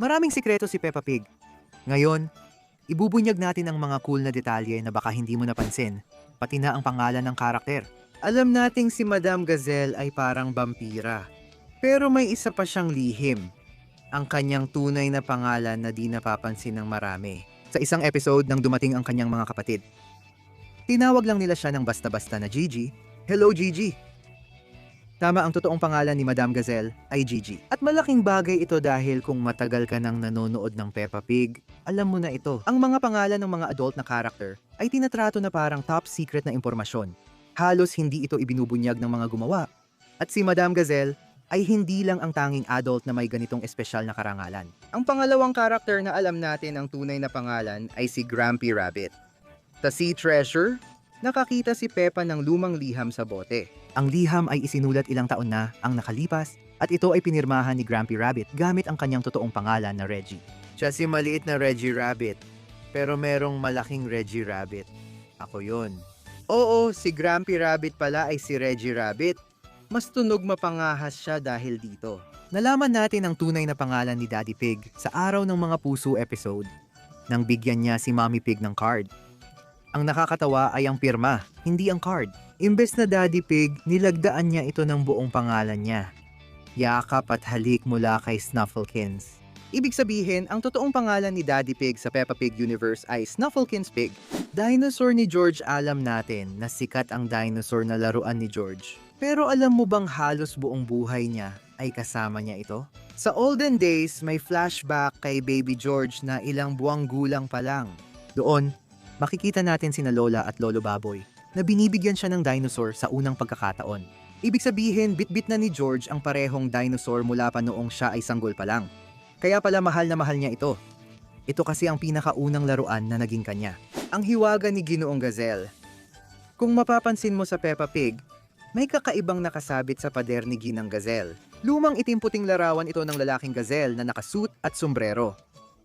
Maraming sikreto si Peppa Pig. Ngayon, ibubunyag natin ang mga cool na detalye na baka hindi mo napansin, pati na ang pangalan ng karakter. Alam nating si Madame Gazelle ay parang vampira. Pero may isa pa siyang lihim. Ang kanyang tunay na pangalan na di napapansin ng marami. Sa isang episode nang dumating ang kanyang mga kapatid, tinawag lang nila siya ng basta-basta na Gigi. Hello Gigi! Tama, ang totoong pangalan ni Madame Gazelle ay Gigi. At malaking bagay ito dahil kung matagal ka nang nanonood ng Peppa Pig, alam mo na ito. Ang mga pangalan ng mga adult na character ay tinatrato na parang top secret na impormasyon. Halos hindi ito ibinubunyag ng mga gumawa. At si Madame Gazelle ay hindi lang ang tanging adult na may ganitong espesyal na karangalan. Ang pangalawang karakter na alam natin ang tunay na pangalan ay si Grampy Rabbit. Sa Sea Treasure, nakakita si Peppa ng lumang liham sa bote. Ang liham ay isinulat ilang taon na ang nakalipas at ito ay pinirmahan ni Grampy Rabbit gamit ang kanyang totoong pangalan na Reggie. Siya si maliit na Reggie Rabbit, pero merong malaking Reggie Rabbit. Ako yun. Oo, si Grampy Rabbit pala ay si Reggie Rabbit. Mas tunog mapangahas siya dahil dito. Nalaman natin ang tunay na pangalan ni Daddy Pig sa Araw ng Mga Puso episode nang bigyan niya si Mommy Pig ng card. Ang nakakatawa ay ang pirma, hindi ang card. Imbes na Daddy Pig, nilagdaan niya ito ng buong pangalan niya. Yakap at halik mula kay Snufflekins. Ibig sabihin, ang totoong pangalan ni Daddy Pig sa Peppa Pig universe ay Snufflekins Pig. Dinosaur ni George, alam natin na sikat ang dinosaur na laruan ni George. Pero alam mo bang halos buong buhay niya ay kasama niya ito? Sa olden days, may flashback kay Baby George na ilang buwang gulang pa lang. Doon, makikita natin sina Lola at Lolo Baboy na binibigyan siya ng dinosaur sa unang pagkakataon. Ibig sabihin, bit-bit na ni George ang parehong dinosaur mula pa noong siya ay sanggol pa lang. Kaya pala mahal na mahal niya ito. Ito kasi ang pinakaunang laruan na naging kanya. Ang hiwaga ni Ginoong Gazelle. Kung mapapansin mo sa Peppa Pig, may kakaibang nakasabit sa pader ni Ginang Gazelle. Lumang itim-puting larawan ito ng lalaking gazelle na nakasuit at sombrero.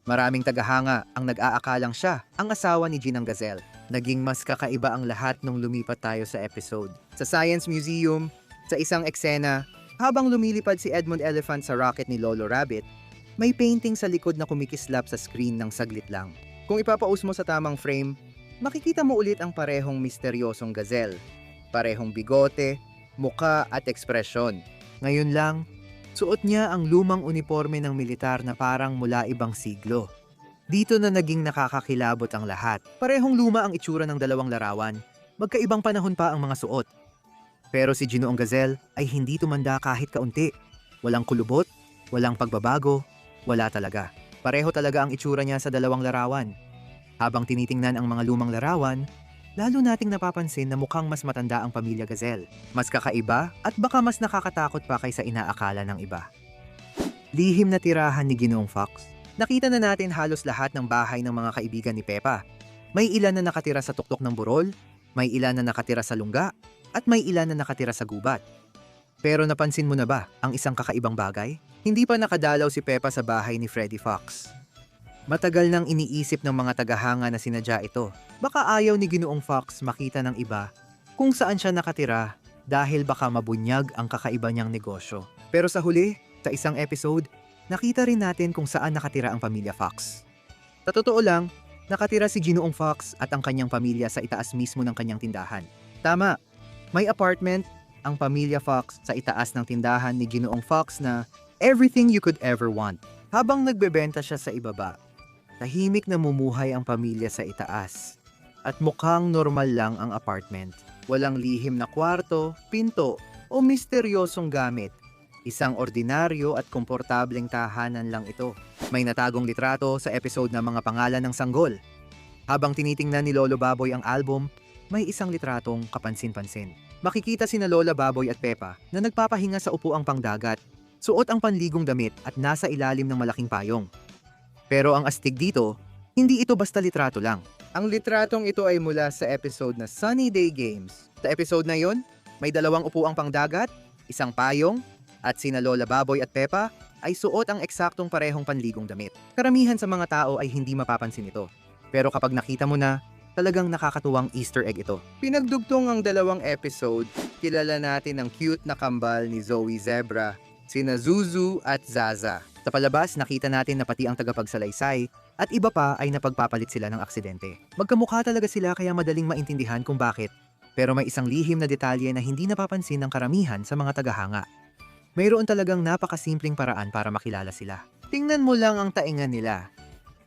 Maraming tagahanga ang nag-aakalang siya ang asawa ni Ginang Gazelle. Naging mas kakaiba ang lahat nung lumipat tayo sa episode. Sa Science Museum, sa isang eksena, habang lumilipad si Edmund Elephant sa rocket ni Lolo Rabbit, may painting sa likod na kumikislap sa screen ng saglit lang. Kung ipapaus mo sa tamang frame, makikita mo ulit ang parehong misteryosong gazelle. Parehong bigote, muka at ekspresyon. Ngayon lang, suot niya ang lumang uniforme ng militar na parang mula ibang siglo. Dito na naging nakakakilabot ang lahat. Parehong luma ang itsura ng dalawang larawan. Magkaibang panahon pa ang mga suot. Pero si Ginoong Gazelle ay hindi tumanda kahit kaunti. Walang kulubot, walang pagbabago, wala talaga. Pareho talaga ang itsura niya sa dalawang larawan. Habang tinitingnan ang mga lumang larawan, lalo nating napapansin na mukhang mas matanda ang pamilya Gazelle. Mas kakaiba at baka mas nakakatakot pa kaysa inaakala ng iba. Lihim na tirahan ni Ginoong Fox. Nakita na natin halos lahat ng bahay ng mga kaibigan ni Peppa. May ilan na nakatira sa tuktok ng burol, may ilan na nakatira sa lungga, at may ilan na nakatira sa gubat. Pero napansin mo na ba ang isang kakaibang bagay? Hindi pa nakadalaw si Peppa sa bahay ni Freddy Fox. Matagal nang iniisip ng mga tagahanga na sinadya ito. Baka ayaw ni Ginoong Fox makita ng iba kung saan siya nakatira dahil baka mabunyag ang kakaiba niyang negosyo. Pero sa huli, sa isang episode, nakita rin natin kung saan nakatira ang pamilya Fox. Sa totoo lang, nakatira si Ginoong Fox at ang kanyang pamilya sa itaas mismo ng kanyang tindahan. Tama, may apartment ang pamilya Fox sa itaas ng tindahan ni Ginoong Fox na everything you could ever want. Habang nagbebenta siya sa ibaba, tahimik na mumuhay ang pamilya sa itaas. At mukhang normal lang ang apartment. Walang lihim na kwarto, pinto o misteryosong gamit. Isang ordinaryo at komportableng tahanan lang ito. May natagong litrato sa episode ng mga pangalan ng sanggol. Habang tinitingnan ni Lolo Baboy ang album, may isang litratong kapansin-pansin. Makikita sina Lola Baboy at Peppa na nagpapahinga sa upuang pangdagat. Suot ang panligong damit at nasa ilalim ng malaking payong. Pero ang astig dito, hindi ito basta litrato lang. Ang litratong ito ay mula sa episode na Sunny Day Games. Sa episode na yon, may dalawang upuang pangdagat, isang payong, at sina Lola Baboy at Peppa ay suot ang eksaktong parehong panligong damit. Karamihan sa mga tao ay hindi mapapansin ito. Pero kapag nakita mo na, talagang nakakatuwang Easter egg ito. Pinagdugtong ang dalawang episode, kilala natin ang cute na kambal ni Zoe Zebra, sina Zuzu at Zaza. Sa palabas, nakita natin na pati ang tagapagsalaysay at iba pa ay napagpapalit sila ng aksidente. Magkamukha talaga sila kaya madaling maintindihan kung bakit. Pero may isang lihim na detalye na hindi napapansin ng karamihan sa mga tagahanga. Mayroon talagang napakasimpleng paraan para makilala sila. Tingnan mo lang ang tainga nila.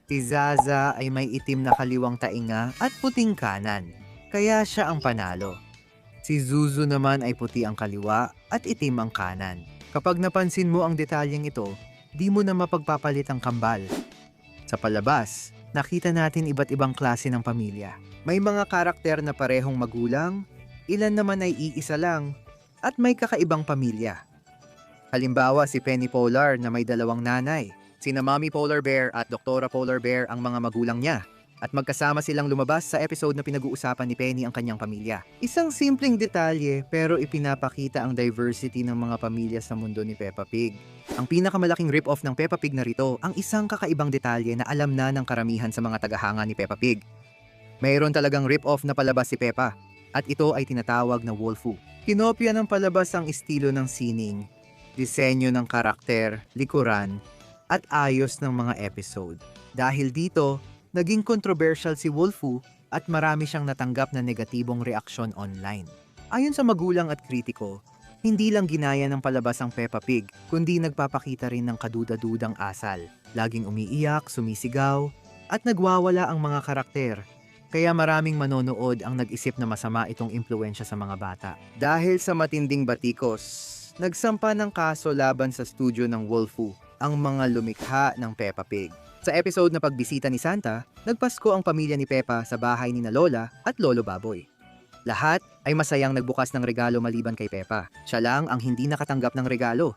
Si Zaza ay may itim na kaliwang tainga at puting kanan, kaya siya ang panalo. Si Zuzu naman ay puti ang kaliwa at itim ang kanan. Kapag napansin mo ang detalyeng ito, di mo na mapagpapalit ang kambal. Sa palabas, nakita natin iba't ibang klase ng pamilya. May mga karakter na parehong magulang, ilan naman ay iisa lang, at may kakaibang pamilya. Halimbawa si Penny Polar na may dalawang nanay. Sina Mommy Polar Bear at Doktora Polar Bear ang mga magulang niya. At magkasama silang lumabas sa episode na pinag-uusapan ni Penny ang kanyang pamilya. Isang simpleng detalye pero ipinapakita ang diversity ng mga pamilya sa mundo ni Peppa Pig. Ang pinakamalaking rip-off ng Peppa Pig narito ang isang kakaibang detalye na alam na ng karamihan sa mga tagahanga ni Peppa Pig. Mayroon talagang rip-off na palabas si Peppa at ito ay tinatawag na Wolfoo. Kinopya ng palabas ang estilo ng sining, disenyo ng karakter, likuran, at ayos ng mga episode. Dahil dito, naging controversial si Wolfoo at marami siyang natanggap na negatibong reaksyon online. Ayon sa magulang at kritiko, hindi lang ginaya ng palabas ang Peppa Pig, kundi nagpapakita rin ng kaduda-dudang asal. Laging umiiyak, sumisigaw, at nagwawala ang mga karakter. Kaya maraming manonood ang nag-isip na masama itong impluwensya sa mga bata. Dahil sa matinding batikos, nagsampa ng kaso laban sa studio ng Wolfoo ang mga lumikha ng Peppa Pig. Sa episode na pagbisita ni Santa, nagpasko ang pamilya ni Peppa sa bahay ni Lola at Lolo Baboy. Lahat ay masayang nagbukas ng regalo maliban kay Peppa. Siya lang ang hindi nakatanggap ng regalo.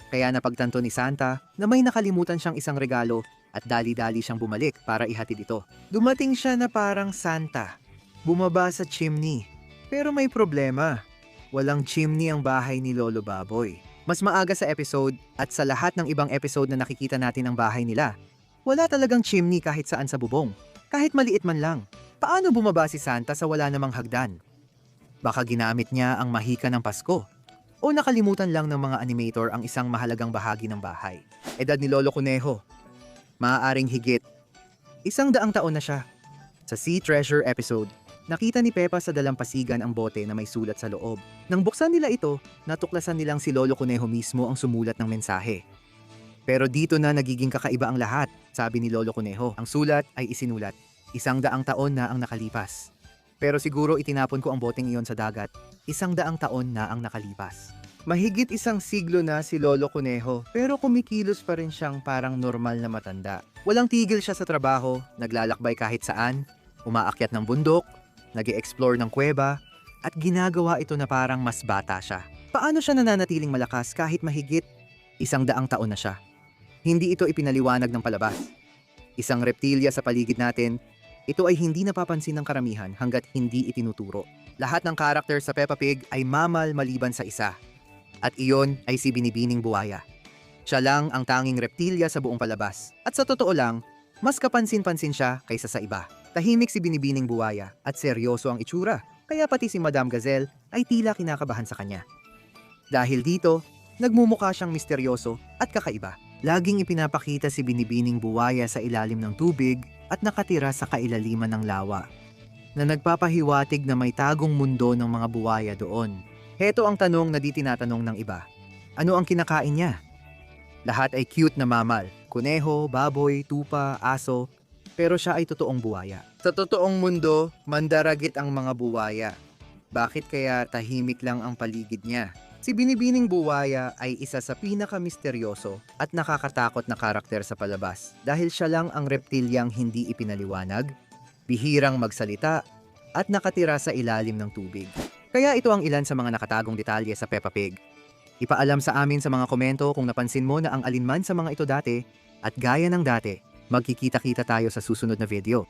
Kaya napagtanto ni Santa na may nakalimutan siyang isang regalo at dali-dali siyang bumalik para ihatid ito. Dumating siya na parang Santa. Bumaba sa chimney. Pero may problema. Walang chimney ang bahay ni Lolo Baboy. Mas maaga sa episode at sa lahat ng ibang episode na nakikita natin ang bahay nila, wala talagang chimney kahit saan sa bubong. Kahit maliit man lang. Paano bumaba si Santa sa wala namang hagdan? Baka ginamit niya ang mahika ng Pasko. O nakalimutan lang ng mga animator ang isang mahalagang bahagi ng bahay. Edad ni Lolo Conejo. Maaaring higit 100 taon na siya. Sa Sea Treasure episode, nakita ni Peppa sa dalampasigan ang bote na may sulat sa loob. Nang buksan nila ito, natuklasan nilang si Lolo Conejo mismo ang sumulat ng mensahe. Pero dito na nagiging kakaiba ang lahat, sabi ni Lolo Conejo. Ang sulat ay isinulat. 100 taon na ang nakalipas. Pero siguro itinapon ko ang boteng iyon sa dagat. 100 taon na ang nakalipas. Mahigit 1 siglo na si Lolo Conejo, pero kumikilos pa rin siyang parang normal na matanda. Walang tigil siya sa trabaho, naglalakbay kahit saan, umaakyat ng bundok, nag-e-explore ng kuweba, at ginagawa ito na parang mas bata siya. Paano siya nananatiling malakas kahit mahigit 100 taon na siya? Hindi ito ipinaliwanag ng palabas. Isang reptilya sa paligid natin, ito ay hindi napapansin ng karamihan hanggat hindi itinuturo. Lahat ng karakter sa Peppa Pig ay mamal maliban sa isa. At iyon ay si Binibining Buwaya. Siya lang ang tanging reptilya sa buong palabas. At sa totoo lang, mas kapansin-pansin siya kaysa sa iba. Tahimik si Binibining Buwaya at seryoso ang itsura, kaya pati si Madam Gazelle ay tila kinakabahan sa kanya. Dahil dito, nagmumukha siyang misteryoso at kakaiba. Laging ipinapakita si Binibining Buwaya sa ilalim ng tubig at nakatira sa kailaliman ng lawa, na nagpapahiwatig na may tagong mundo ng mga buwaya doon. Heto ang tanong na di tinatanong ng iba. Ano ang kinakain niya? Lahat ay cute na mamal. Kuneho, baboy, tupa, aso. Pero siya ay totoong buwaya. Sa totoong mundo, mandaragit ang mga buwaya. Bakit kaya tahimik lang ang paligid niya? Si Binibining Buwaya ay isa sa pinakamisteryoso at nakakatakot na karakter sa palabas dahil siya lang ang reptilyang hindi ipinaliwanag, bihirang magsalita, at nakatira sa ilalim ng tubig. Kaya ito ang ilan sa mga nakatagong detalye sa Peppa Pig. Ipaalam sa amin sa mga komento kung napansin mo na ang alinman sa mga ito dati at gaya ng dati, magkikita-kita tayo sa susunod na video.